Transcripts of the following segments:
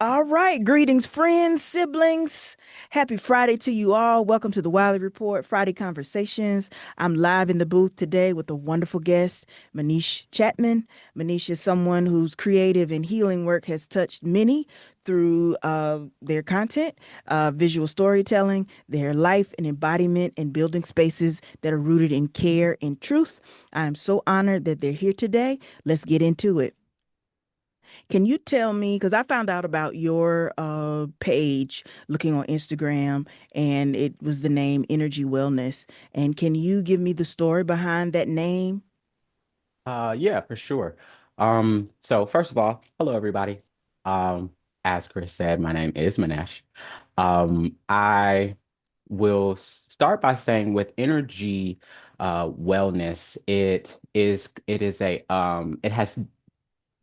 All right. Greetings, friends, siblings. Happy Friday to you all. Welcome to the Wiley Report, Friday Conversations. I'm live in the booth today with a wonderful guest, Maneesh Chatman. Maneesh is someone whose creative and healing work has touched many through their content, visual storytelling, their life and embodiment, and building spaces that are rooted in care and truth. I am so honored that they're here today. Let's get into it. Can you tell me, because I found out about your page looking on Instagram and it was the name Energy Wellness. And can you give me the story behind that name? Yeah, for sure. So first of all, hello everybody. Um, as Chris said, my name is Manesh. I will start by saying with energy wellness, it has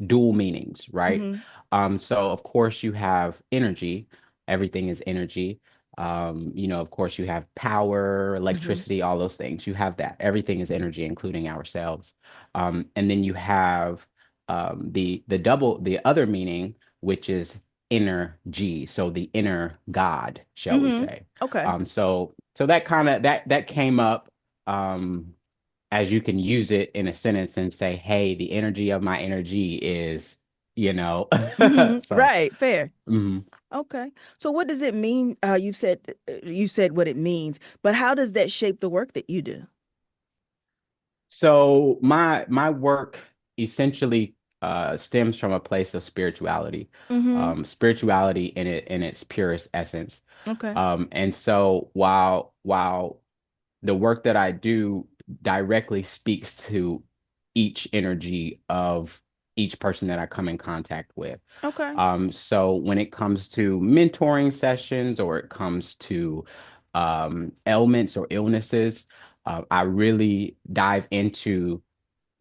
dual meanings, right? Mm-hmm. So of course you have energy, everything is energy. Of course you have power, Mm-hmm. electricity, all those things. You have that. Everything is energy, including ourselves. And then you have the other meaning, which is inner G, so the inner God, shall we Mm-hmm. say. Okay. So that kind of that came up. Um, as you can use it in a sentence and say, hey, the energy of my energy is, you know. Mm-hmm. So, Right. Fair. mhm. Okay. So what does it mean? You said what it means, but how does that shape the work that you do? So my work essentially stems from a place of spirituality, Mm-hmm. spirituality in its purest essence. Okay. And so while the work that I do directly speaks to each energy of each person that I come in contact with. Okay. So when it comes to mentoring sessions or it comes to ailments or illnesses, I really dive into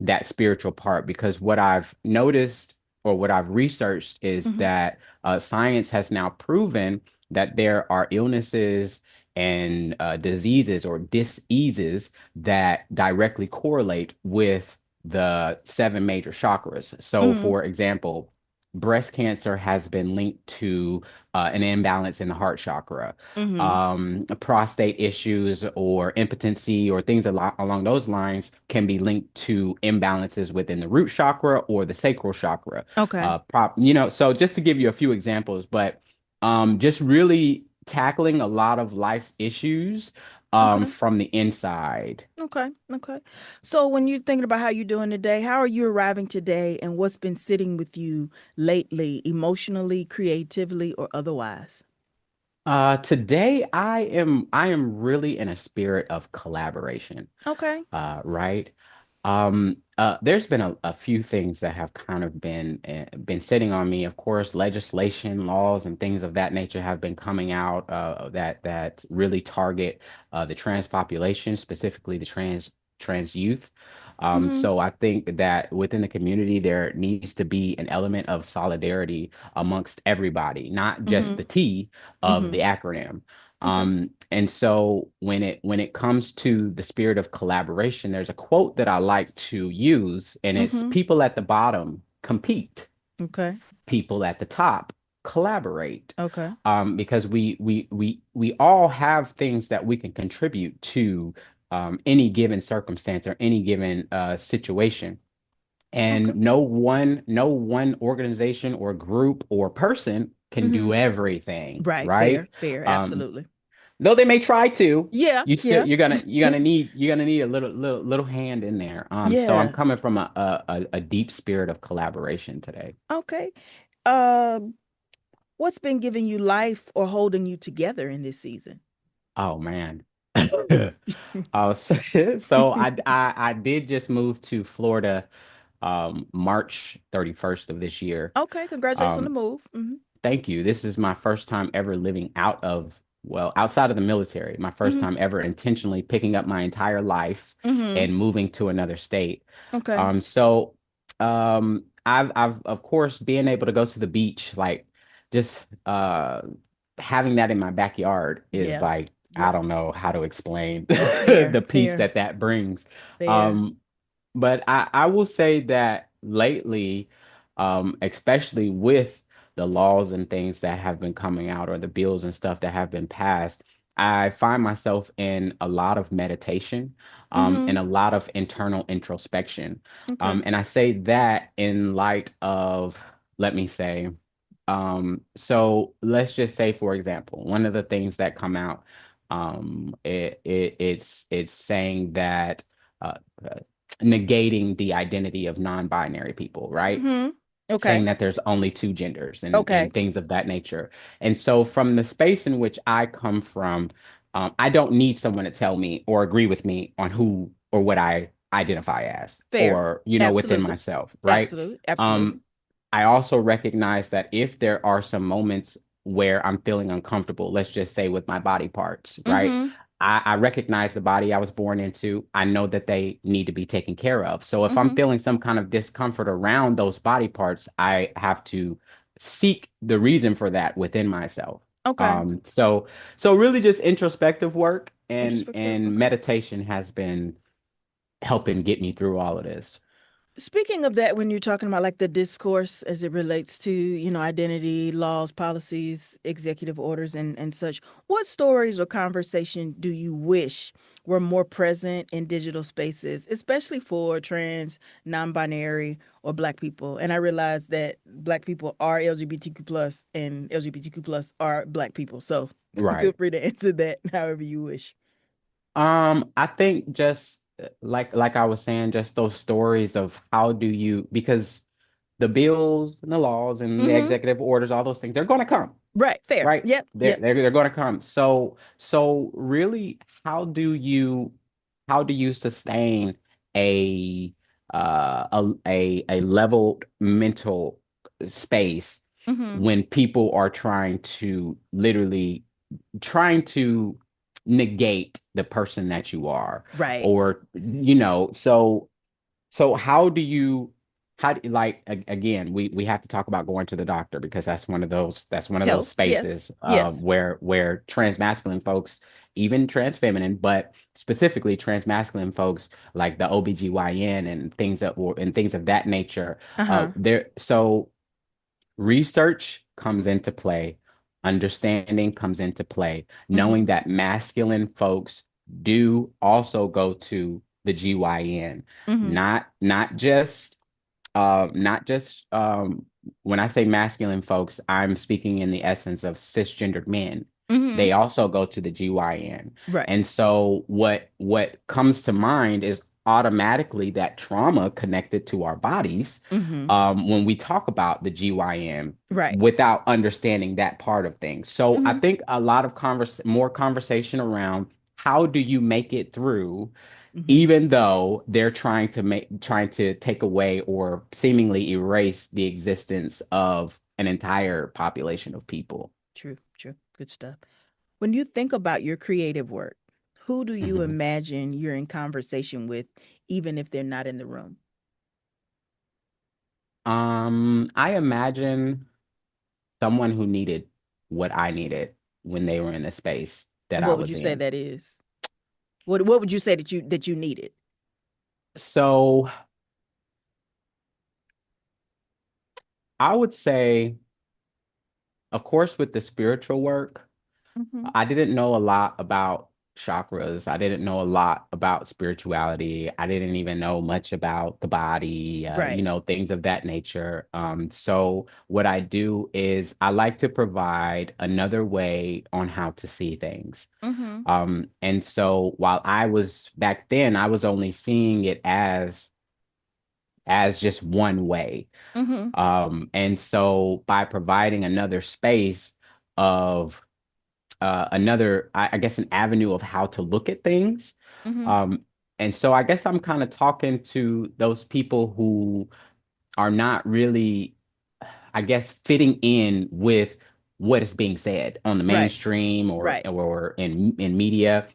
that spiritual part because what I've noticed or what I've researched is Mm-hmm. that science has now proven that there are illnesses and diseases or diseases that directly correlate with the seven major chakras. So, Mm-hmm. for example, breast cancer has been linked to an imbalance in the heart chakra. Mm-hmm. Prostate issues or impotency or things along those lines can be linked to imbalances within the root chakra or the sacral chakra. Okay. So just to give you a few examples, but just really tackling a lot of life's issues Okay. from the inside. Okay, okay. So when you're thinking about how you're doing today, how are you arriving today and what's been sitting with you lately, emotionally, creatively, or otherwise? Today I am really in a spirit of collaboration. Okay. Right? There's been a few things that have kind of been sitting on me. Of course, legislation, laws, and things of that nature have been coming out that really target the trans population, specifically the trans youth. Mm-hmm. So I think that within the community there needs to be an element of solidarity amongst everybody, not just Mm-hmm. the T of Mm-hmm. the acronym. Okay. And so when it comes to the spirit of collaboration, there's a quote that I like to use, and it's Mm-hmm. people at the bottom compete, Okay. people at the top collaborate. Okay. Because we all have things that we can contribute to any given circumstance or any given situation. Okay. And no one organization or group or person can do Mm-hmm. everything, Right. right? Fair. Fair. Um, Absolutely. Though they may try to, Yeah. you still Yeah. you're gonna need a little hand in there. So I'm Yeah. coming from a deep spirit of collaboration today. Okay. Um, what's been giving you life or holding you together in this season? Oh man. So I did just move to Florida March 31st of this year. Okay. Congratulations on the Um, move. Mm-hmm. Thank you. This is my first time ever living outside of the military. My first Mm-hmm. time ever intentionally picking up my entire life Mm-hmm. and moving to another state. Okay. So I've of course being able to go to the beach, like just having that in my backyard is Yeah. like I Yeah. don't know how to explain Fair. the peace Fair. that brings. Fair. Um, but I will say that lately, especially with the laws and things that have been coming out, or the bills and stuff that have been passed, I find myself in a lot of meditation, and Mm-hmm. a lot of internal introspection. Okay. And I say that in light of, let me say, so let's just say, for example, one of the things that come out, it's saying that, uh, uh, negating the identity of non-binary people, right? Mm-hmm. Saying Okay. that there's only two genders, and Okay. things of that nature. And so, from the space in which I come from, I don't need someone to tell me or agree with me on who or what I identify as, Fair. or, within Absolutely. myself, right? Absolutely. Absolutely. Um, I also recognize that if there are some moments where I'm feeling uncomfortable, let's just say with my body parts, right? Mm-hmm. I recognize the body I was born into. I know that they need to be taken care of. So if I'm Mm-hmm. feeling some kind of discomfort around those body parts, I have to seek the reason for that within myself. Okay. So really just introspective work Introspective work. and Okay. meditation has been helping get me through all of this. Speaking of that, when you're talking about like the discourse as it relates to, identity, laws, policies, executive orders, and such, what stories or conversation do you wish were more present in digital spaces, especially for trans, non-binary, or Black people? And I realize that Black people are LGBTQ plus and LGBTQ plus are Black people. So feel Right. free to answer that however you wish. I think just, like I was saying, just those stories of how do you, because the bills and the laws and the Mm-hmm. executive orders, all those things, they're going to come, Right. Fair. right? Yep. Yep. They're going to come. So really, how do you sustain a a leveled mental space Mm-hmm. when people are trying to negate the person that you are, Right. or so again, we have to talk about going to the doctor, because that's one of those Health. Yes. spaces, Yes. where transmasculine folks, even trans feminine, but specifically transmasculine folks, like the OBGYN and things of that nature, Uh-huh. there so research comes into play, understanding comes into play, Mm-hmm. knowing that masculine folks do also go to the GYN, Mm-hmm. not just when I say masculine folks, I'm speaking in the essence of cisgendered men. Mm-hmm. They also go to the GYN. Right. And so what comes to mind is automatically that trauma connected to our bodies, Mm-hmm. when we talk about the GYN, Right. without understanding that part of things. So I Mm-hmm. think a lot of more conversation around how do you make it through, Mm-hmm. even though they're trying to take away or seemingly erase the existence of an entire population of people. True. True. Good stuff. When you think about your creative work, who do you Mhm. imagine you're in conversation with, even if they're not in the room? I imagine someone who needed what I needed when they were in the space that And I what would was you say in. that is? What would you say that you needed? So I would say, of course, with the spiritual work, Mm-hmm. I didn't know a lot about chakras. I didn't know a lot about spirituality. I didn't even know much about the body, Right. things of that nature. So what I do is I like to provide another way on how to see things. Mm-hmm. And so while I was back then, I was only seeing it as just one way. Mm-hmm. And so by providing another space of, I guess, an avenue of how to look at things. Mm-hmm. Um, and so I guess I'm kind of talking to those people who are not really, I guess, fitting in with what is being said on the Right. mainstream, or Right. in media,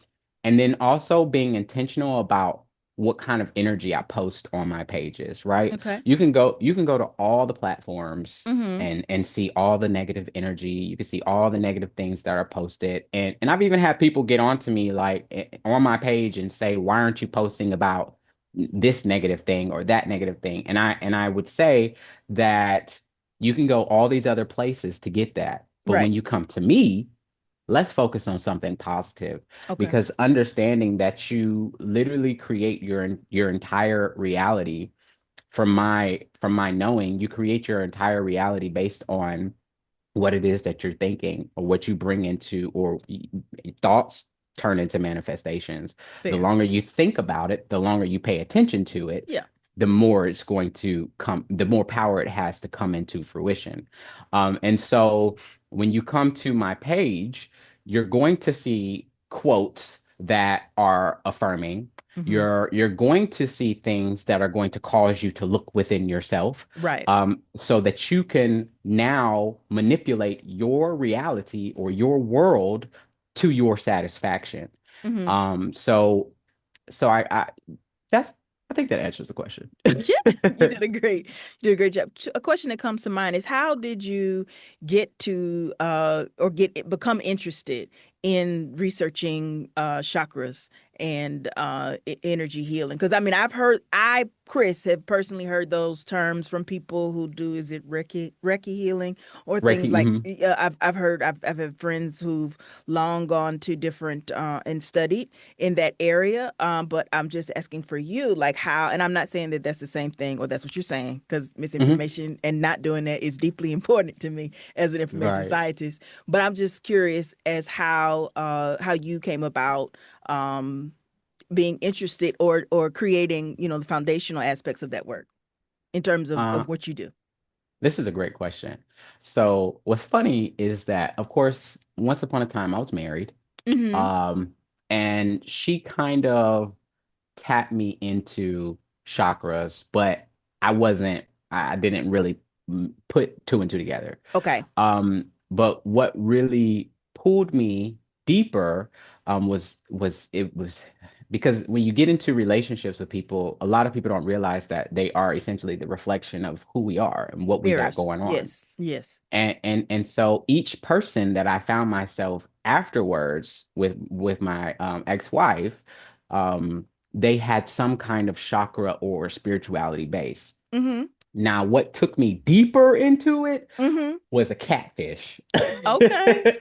and then also being intentional about what kind of energy I post on my pages, right? Okay. You can go to all the platforms Mm-hmm. and see all the negative energy. You can see all the negative things that are posted. And I've even had people get onto me, like, on my page, and say, "Why aren't you posting about this negative thing or that negative thing?" And I would say that You can go all these other places to get that. But when Right. you come to me, let's focus on something positive, Okay. because understanding that you literally create your entire reality from my knowing, you create your entire reality based on what it is that you're thinking or what you bring into, or thoughts turn into manifestations. The Fair. longer you think about it, the longer you pay attention to it, Yeah. the more it's going to come, the more power it has to come into fruition. And so when you come to my page, you're going to see quotes that are affirming. Mm-hmm. You're going to see things that are going to cause you to look within yourself, Right. so that you can now manipulate your reality or your world to your satisfaction. Mm-hmm. So that's I think that answers the question. Yeah, you did a great job. A question that comes to mind is how did you get to or become interested in researching chakras and energy healing? Because I mean, Chris, have personally heard those terms from people who do, is it Reiki healing or things Reiki. like, Mhm. I've had friends who've long gone to different and studied in that area. But I'm just asking for you, like how, and I'm not saying that that's the same thing or that's what you're saying, because Mhm. misinformation and not doing that is deeply important to me as an information Right. scientist. But I'm just curious as how you came about being interested or creating, the foundational aspects of that work in terms Uh, of what you do. this is a great question. So what's funny is that, of course, once upon a time I was married, Mm-hmm. um, and she kind of tapped me into chakras, but I didn't really put two and two together. Okay. But what really pulled me deeper, was because when you get into relationships with people, a lot of people don't realize that they are essentially the reflection of who we are and what we got Mirrors. going on. Yes. Yes. And so each person that I found myself afterwards with my ex-wife, um, they had some kind of chakra or spirituality base. Mm-hmm. Now, what took me deeper into it Mm-hmm. was a catfish. Okay.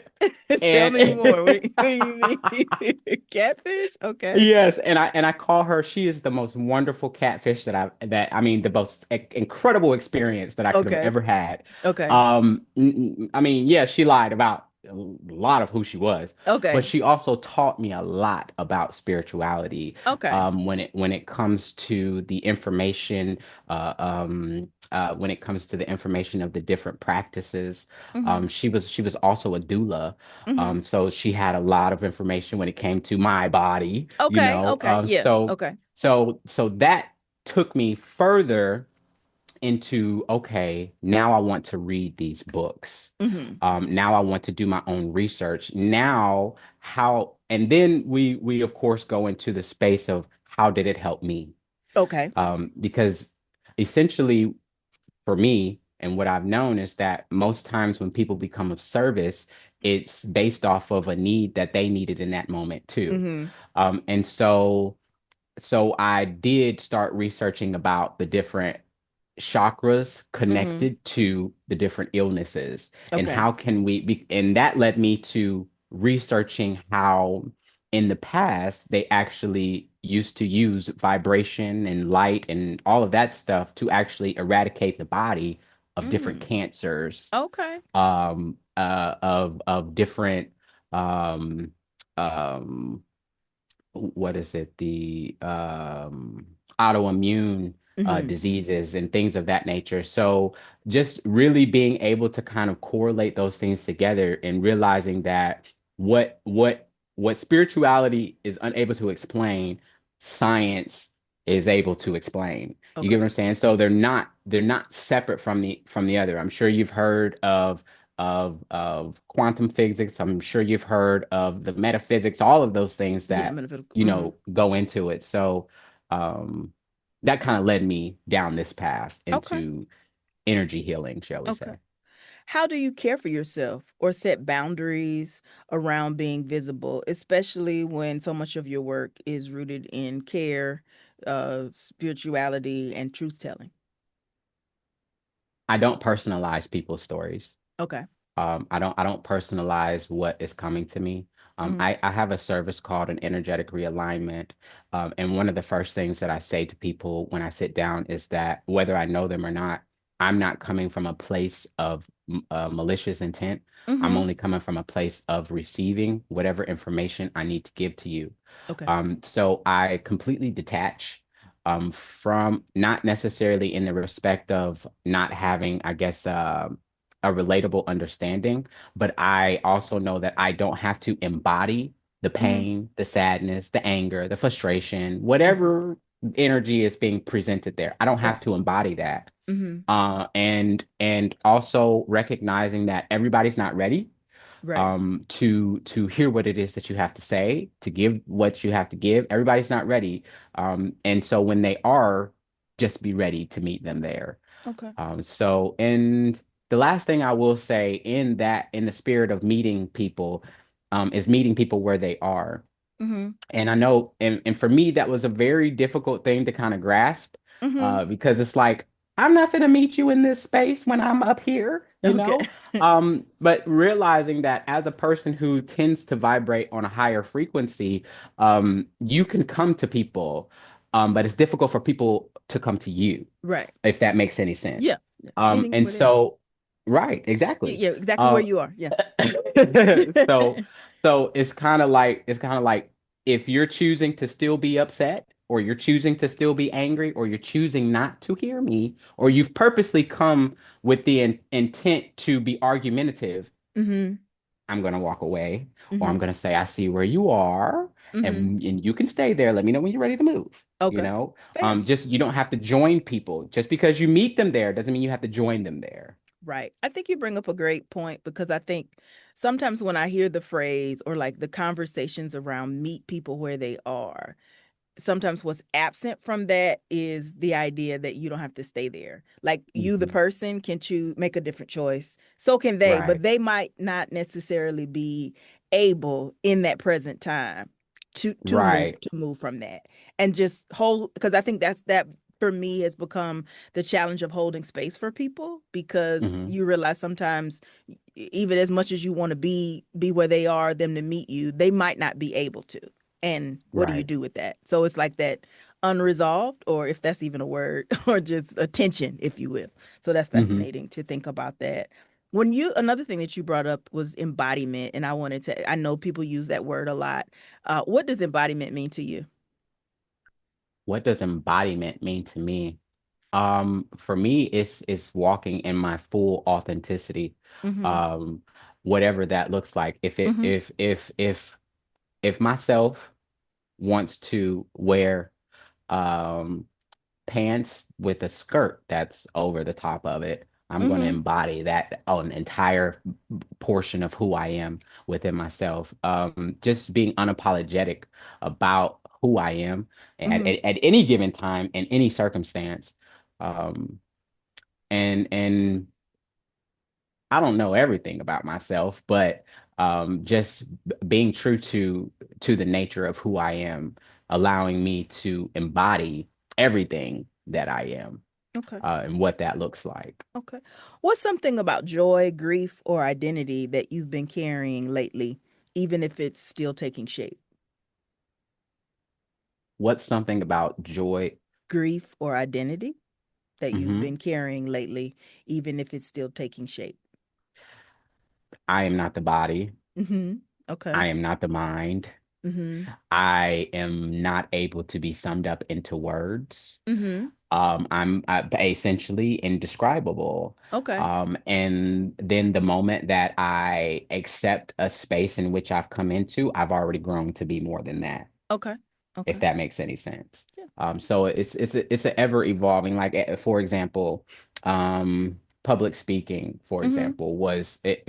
Tell me And more. What do you mean? Catfish? Okay. yes, and I call her. She is the most wonderful catfish I mean, the most incredible experience that I could have Okay. ever had. Okay. I mean, yeah, she lied about a lot of who she was, but Okay. she also taught me a lot about spirituality. Okay. When it comes to the information, when it comes to the information of the different practices, Mm-hmm. she was also a doula. Mm-hmm. So she had a lot of information when it came to my body, you Okay. know. Okay. Yeah. So Okay. so that took me further into, okay, now I want to read these books. Mm-hmm. Now I want to do my own research. Now how, and then we of course go into the space of how did it help me? Okay. Because essentially for me, and what I've known is that most times when people become of service, it's based off of a need that they needed in that moment too. Mm-hmm. And so I did start researching about the different chakras Mm-hmm. connected to the different illnesses, and Okay. how can we be, and that led me to researching how in the past they actually used to use vibration and light and all of that stuff to actually eradicate the body of different Mm. cancers, Okay. of different, um um what is it, the autoimmune Mm-hmm. diseases and things of that nature. So just really being able to kind of correlate those things together and realizing that what spirituality is unable to explain, science is able to explain. You get what Okay. I'm saying? So they're not separate from the other. I'm sure you've heard of quantum physics. I'm sure you've heard of the metaphysics, all of those things Yeah. that Metaphysical. Mm-hmm. go into it. So um, that kind of led me down this path Okay. into energy healing, shall we Okay. say. How do you care for yourself or set boundaries around being visible, especially when so much of your work is rooted in care, spirituality, and truth telling? I don't personalize people's stories. Okay. I don't personalize what is coming to me. Mm-hmm. I have a service called an energetic realignment. And one of the first things that I say to people when I sit down is that whether I know them or not, I'm not coming from a place of malicious intent. I'm Mm-hmm. only coming from a place of receiving whatever information I need to give to you. Okay. So I completely detach from not necessarily in the respect of not having, I guess, a relatable understanding, but I also know that I don't have to embody the Mm-hmm. pain, the sadness, the anger, the frustration, Mm-hmm. whatever energy is being presented there. I don't Right. have to embody that. Mm-hmm. And also recognizing that everybody's not ready Right. to hear what it is that you have to say, to give what you have to give. Everybody's not ready. And so when they are, just be ready to meet them there. Okay. And the last thing I will say in that, in the spirit of meeting people, is meeting people where they are. Mm-hmm. And I know, and for me, that was a very difficult thing to kind of grasp, Mm-hmm. because it's like, I'm not going to meet you in this space when I'm up here, you Okay. know? But realizing that as a person who tends to vibrate on a higher frequency, you can come to people, but it's difficult for people to come to you, Right. if that makes any Yeah. sense. Yeah. Um, Meeting and where they are. so, right, Yeah, exactly. yeah, exactly where Uh, you are. Yeah. so, so it's kind of like if you're choosing to still be upset, or you're choosing to still be angry, or you're choosing not to hear me, or you've purposely come with the intent to be argumentative, Mm-hmm. I'm going to walk away, or I'm Mm-hmm. going to say, I see where you are, Mm-hmm. and you can stay there. Let me know when you're ready to move. You Okay. know, Fair. just you don't have to join people. Just because you meet them there doesn't mean you have to join them there. Right. I think you bring up a great point because I think sometimes when I hear the phrase or like the conversations around meet people where they are, sometimes what's absent from that is the idea that you don't have to stay there. Like you, the Mhm. person, can choose, make a different choice. So can they, but Right, they might not necessarily be able in that present time right. to move from that and just hold because I think that for me has become the challenge of holding space for people because Hmm. you realize sometimes even as much as you want to be where they are them to meet you they might not be able to and what do you Right. do with that? So it's like that unresolved, or if that's even a word, or just a tension, if you will. So that's Hmm. fascinating to think about that. When you, another thing that you brought up was embodiment, and I know people use that word a lot. What does embodiment mean to you? What does embodiment mean to me? For me, it's walking in my full authenticity, Mm-hmm. um, whatever that looks like. If it Mm-hmm. if myself wants to wear um pants with a skirt that's over the top of it, I'm going to Mm-hmm. embody that on an entire portion of who I am within myself. Just being unapologetic about who I am Mm-hmm. at any given time in any circumstance. Um, and I don't know everything about myself, but just being true to the nature of who I am, allowing me to embody everything that I am, Okay. and what that looks like. Okay. What's something about joy, grief, or identity that you've been carrying lately, even if it's still taking shape? What's something about joy? Grief or identity that you've Hmm. been carrying lately, even if it's still taking shape. I am not the body. Mm-hmm. Okay. I am not the mind. Mm-hmm. I am not able to be summed up into words. Mm-hmm. I'm essentially indescribable. Okay. And then the moment that I accept a space in which I've come into, I've already grown to be more than that, Okay. if Okay. that makes any sense. Yeah. So it's an ever evolving. Like, for example, public speaking, for Mm-hmm. example,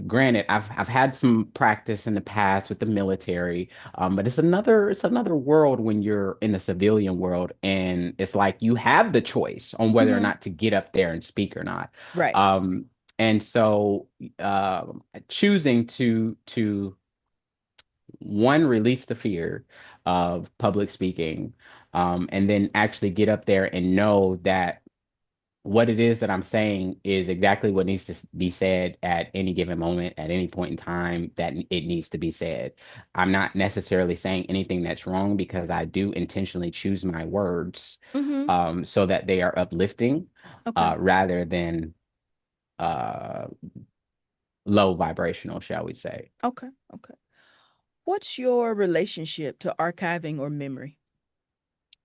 granted, I've had some practice in the past with the military, but it's another world when you're in the civilian world, and it's like you have the choice on whether or Mm-hmm. not to get up there and speak or not. Right. Um, and so, choosing to one, release the fear of public speaking, and then actually get up there and know that what it is that I'm saying is exactly what needs to be said at any given moment, at any point in time that it needs to be said. I'm not necessarily saying anything that's wrong because I do intentionally choose my words Mm-hmm. so that they are uplifting Okay. rather than uh, low vibrational, shall we say. Okay. Okay. What's your relationship to archiving or memory?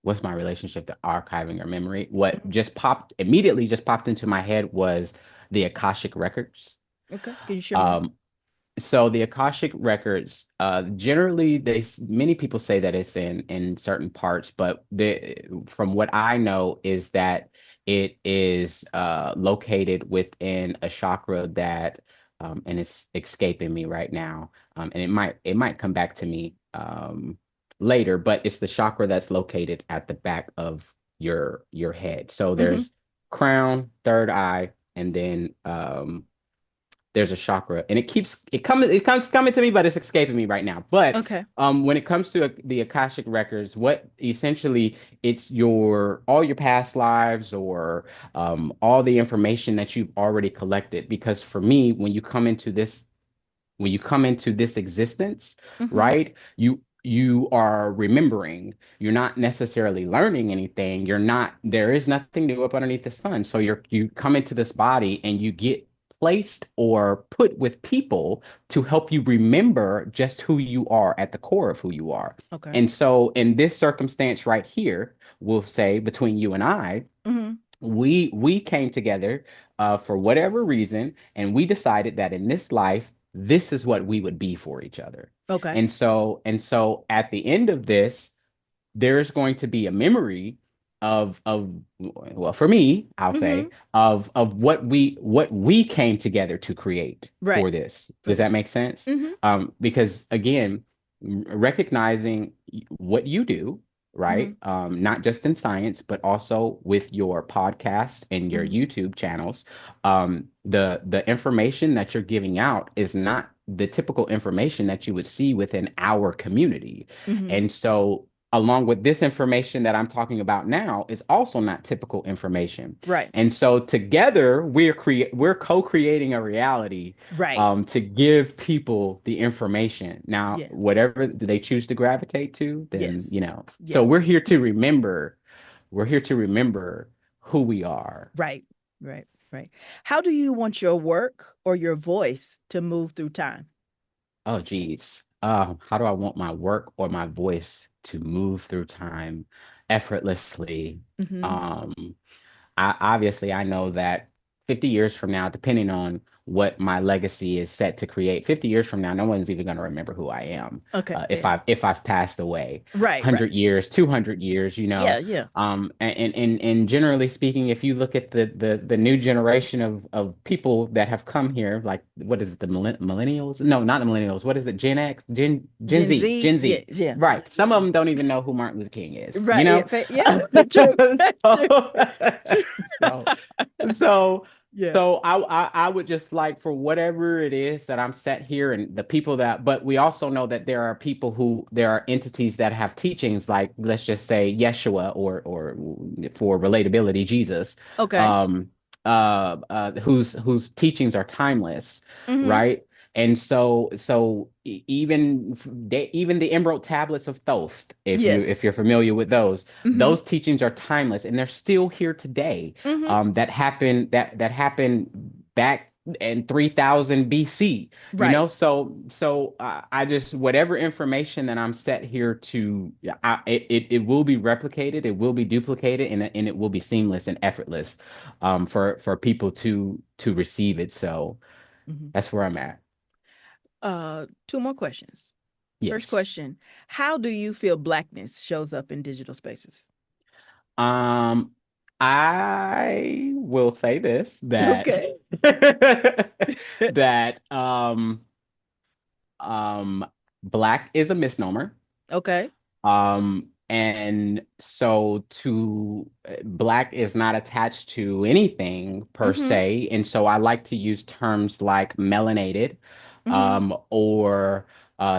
What's my relationship to archiving or memory? What just popped into my head was the Akashic records. Okay. Can you share more? Um, So the Akashic records, generally, many people say that it's in certain parts, but from what I know is that it is located within a chakra that, and it's escaping me right now, and it might come back to me later, but it's the chakra that's located at the back of your head. So Mm-hmm. there's crown, third eye, and then there's a chakra and it comes coming to me, but it's escaping me right now. But Okay. when it comes to the Akashic records, what essentially it's your all your past lives or all the information that you've already collected, because for me when you come into this existence, Mm-hmm. right? You are remembering. You're not necessarily learning anything. There is nothing new up underneath the sun. So you come into this body and you get placed or put with people to help you remember just who you are at the core of who you are. Okay. And so in this circumstance right here, we'll say between you and I, Mm-hmm. we came together for whatever reason, and we decided that in this life, this is what we would be for each other. Okay. And so at the end of this, there's going to be a memory of well, for me, I'll Mm-hmm. say of what we came together to create Right. for this. For Does that this. make sense? Mm-hmm. Because again, recognizing what you do, Mm-hmm. right? Not just in science, but also with your podcast and your Mm-hmm. YouTube channels. The information that you're giving out is not the typical information that you would see within our community. Mm-hmm. And so along with this information that I'm talking about now is also not typical information. Right. And so together we're co-creating a reality Right. to give people the information. Now, Yeah. whatever they choose to gravitate to, then Yes. So Yeah. we're here to remember. We're here to remember who we are. Right. Right. Right. How do you want your work or your voice to move through time? Oh, geez. How do I want my work or my voice to move through time effortlessly? Mm-hmm. Um, obviously I know that 50 years from now, depending on what my legacy is set to create, 50 years from now, no one's even going to remember who I am Okay. if Yeah. I've passed away. Right. Right. 100 years, 200 years, Yeah. Yeah. and generally speaking, if you look at the new generation of people that have come here, like what is it, the millennials? No, not the millennials. What is it? Gen X, Gen Gen Z, Z. Gen Yeah. Z. Yeah. Right. Some of them don't even know who Martin Luther King is, you Right. Yeah. know? Yes. True. True. So, True. so, so, Yeah. so I would just like for whatever it is that I'm set here and the people that, but we also know that there are entities that have teachings like, let's just say Yeshua or for relatability, Jesus, Okay. um, whose teachings are timeless, Mm-hmm. right? And even the Emerald Tablets of Thoth, Yes. if you're familiar with Mm-hmm. those teachings are timeless and they're still here today. Mm-hmm. That happened back in 3000 BC. Right. I just whatever information that I'm set here to, it will be replicated, it will be duplicated, and it will be seamless and effortless, for people to receive it. So Mm-hmm. that's where I'm at. Two more questions. First Yes. question. How do you feel blackness shows up in digital spaces? Um, I will say this that Okay. that um black is a misnomer. Okay. And so to black is not attached to anything per Mm-hmm. se. And so I like to use terms like melanated, Mm-hmm. or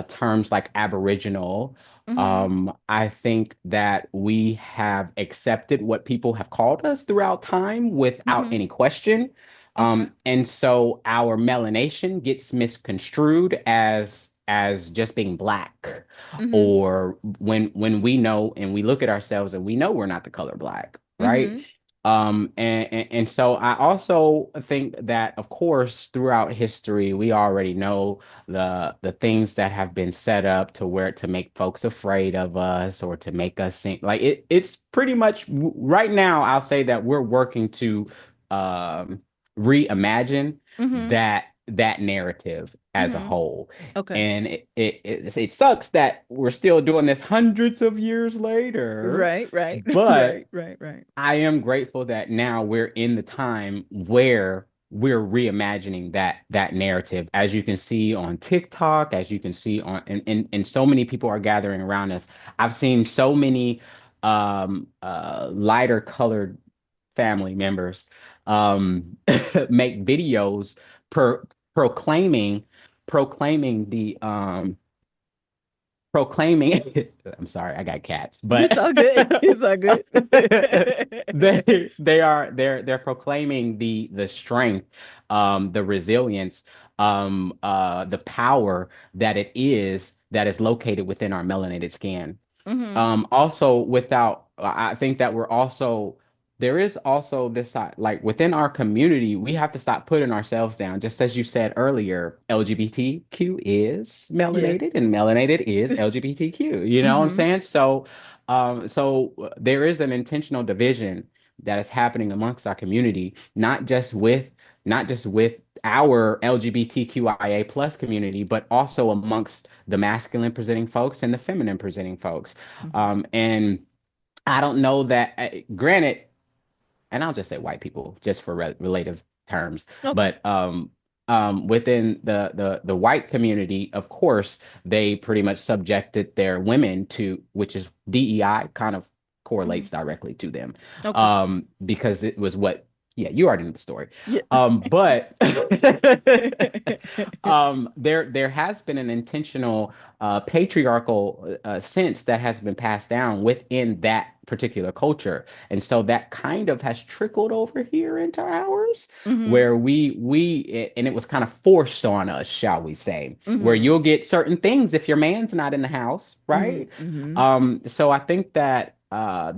terms like Aboriginal. Mm-hmm. I think that we have accepted what people have called us throughout time without Mm-hmm. any question. Okay. And so our melanation gets misconstrued as just being black, Mm-hmm. or when we know and we look at ourselves and we know we're not the color black, right? Mm-hmm. And so I also think that, of course, throughout history, we already know the things that have been set up to make folks afraid of us or to make us think like it's pretty much right now. I'll say that we're working to um, reimagine Mm-hmm. that narrative as a Mm-hmm. whole. Okay. And it sucks that we're still doing this hundreds of years later, Right, right, but right, right, right. I am grateful that now we're in the time where we're reimagining that narrative. As you can see on TikTok, as you can see on and so many people are gathering around us. I've seen so many lighter colored family members make videos per proclaiming proclaiming the proclaiming I'm sorry, I got cats, It's but all good. It's all good. they're proclaiming the strength, the resilience, the power that is located within our melanated skin. Mm-hmm. Also, I think that there is also this side, like within our community, we have to stop putting ourselves down. Just as you said earlier, LGBTQ is Yeah. melanated and melanated is LGBTQ. You know what I'm Mm-hmm. saying? So there is an intentional division that is happening amongst our community, not just with our LGBTQIA plus community, but also amongst the masculine presenting folks and the feminine presenting folks. Mm-hmm. And I don't know that, granted, and I'll just say white people just for relative terms, Okay. but within the white community, of course, they pretty much subjected their women to, which is DEI, kind of Mm-hmm. correlates directly to them, Okay. because it was what, yeah, you already know the story. Yeah. But there has been an intentional patriarchal sense that has been passed down within that particular culture, and so that kind of has trickled over here into ours, Mm-hmm. where and it was kind of forced on us, shall we say, where Mm-hmm. you'll get certain things if your man's not in the house, right? Mm-hmm. So I think that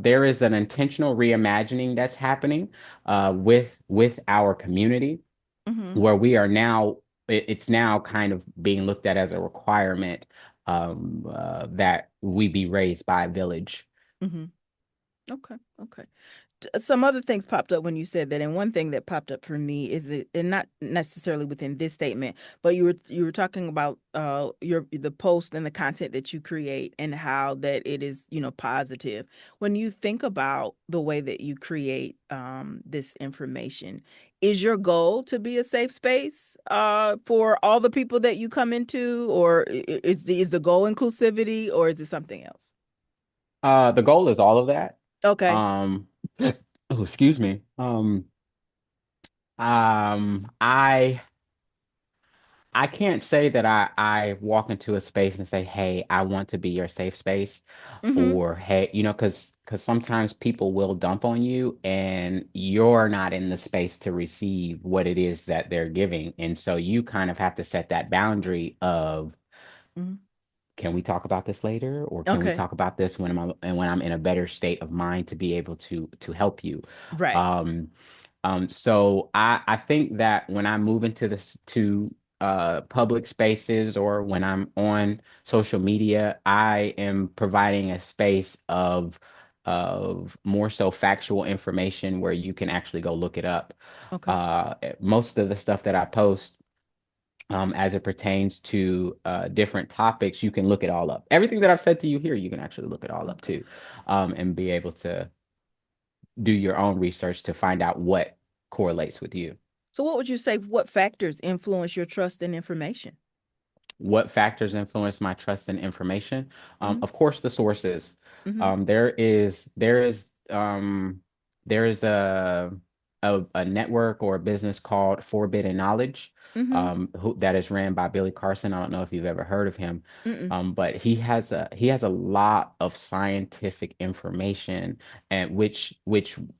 there is an intentional reimagining that's happening with our community, Mm-hmm. where we are now it's now kind of being looked at as a requirement, that we be raised by a village. Mm-hmm. Okay. Okay. Some other things popped up when you said that, and one thing that popped up for me is that, and not necessarily within this statement, but you were talking about the post and the content that you create and how that it is, positive. When you think about the way that you create this information, is your goal to be a safe space for all the people that you come into, or is the goal inclusivity, or is it something else? The goal is all of that. Okay. um oh, excuse me. I can't say that I walk into a space and say, "Hey, I want to be your safe space," Mm-hmm. or "Hey," because sometimes people will dump on you and you're not in the space to receive what it is that they're giving, and so you kind of have to set that boundary of, Mm-hmm. can we talk about this later, or can we Okay. talk about this when I'm in a better state of mind to be able to help you? Right. Um, so I think that when I move into this to public spaces, or when I'm on social media, I am providing a space of more so factual information where you can actually go look it up. Okay. Most of the stuff that I post, as it pertains to different topics, you can look it all up. Everything that I've said to you here, you can actually look it all up Okay. too, and be able to do your own research to find out what correlates with you. So what would you say, what factors influence your trust in information? What factors influence my trust in information? Hmm. Of course, the sources. Hmm. There is a network or a business called Forbidden Knowledge. Mm-hmm. that is ran by Billy Carson. I don't know if you've ever heard of him, Mm-mm. but he has a lot of scientific information, and which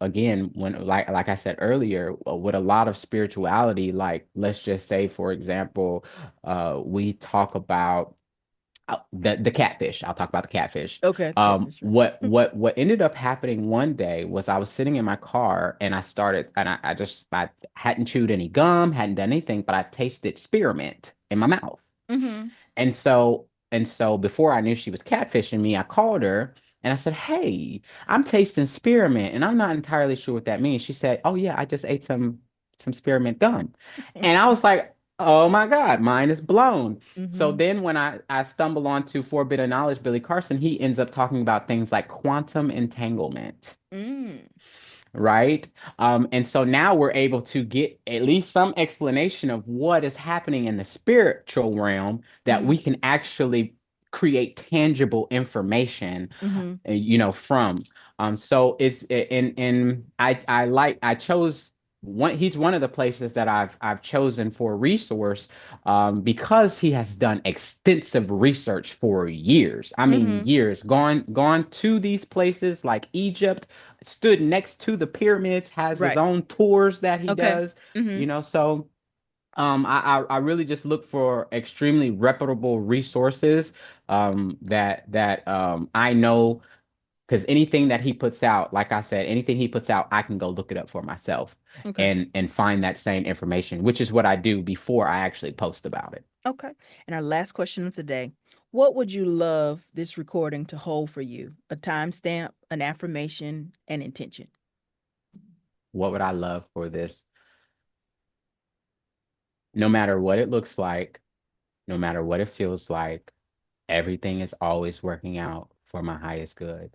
again, when like I said earlier, with a lot of spirituality, like let's just say, for example, we talk about the catfish. I'll talk about the catfish. Okay, the catfish, right? What ended up happening one day was I was sitting in my car and I hadn't chewed any gum, hadn't done anything, but I tasted spearmint in my mouth. Mm-hmm. And so before I knew she was catfishing me, I called her and I said, "Hey, I'm tasting spearmint and I'm not entirely sure what that means." She said, "Oh yeah, I just ate some spearmint gum." And I was like, "Oh my God, mine is blown." So Mm-hmm. then when I stumble onto Forbidden Knowledge, Billy Carson, he ends up talking about things like quantum entanglement, Mm. right? And so now we're able to get at least some explanation of what is happening in the spiritual realm that Mm-hmm. we can actually create tangible information, Mm-hmm. from. So it's and I chose one. He's one of the places that I've chosen for resource, because he has done extensive research for years. I mean, Mm-hmm. years. Gone to these places like Egypt, stood next to the pyramids, has his Right. own tours that he Okay. does. Mm-hmm. So I really just look for extremely reputable resources, that I know, because anything that he puts out, like I said, anything he puts out, I can go look it up for myself Okay. and find that same information, which is what I do before I actually post about it. Okay. And our last question of the day. What would you love this recording to hold for you? A timestamp, an affirmation, an intention. What would I love for this? No matter what it looks like, no matter what it feels like, everything is always working out for my highest good.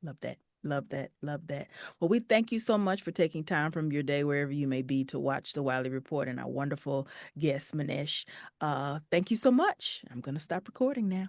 Love that. Love that. Love that. Well, we thank you so much for taking time from your day, wherever you may be, to watch the Wiley Report and our wonderful guest, Manesh. Thank you so much. I'm going to stop recording now.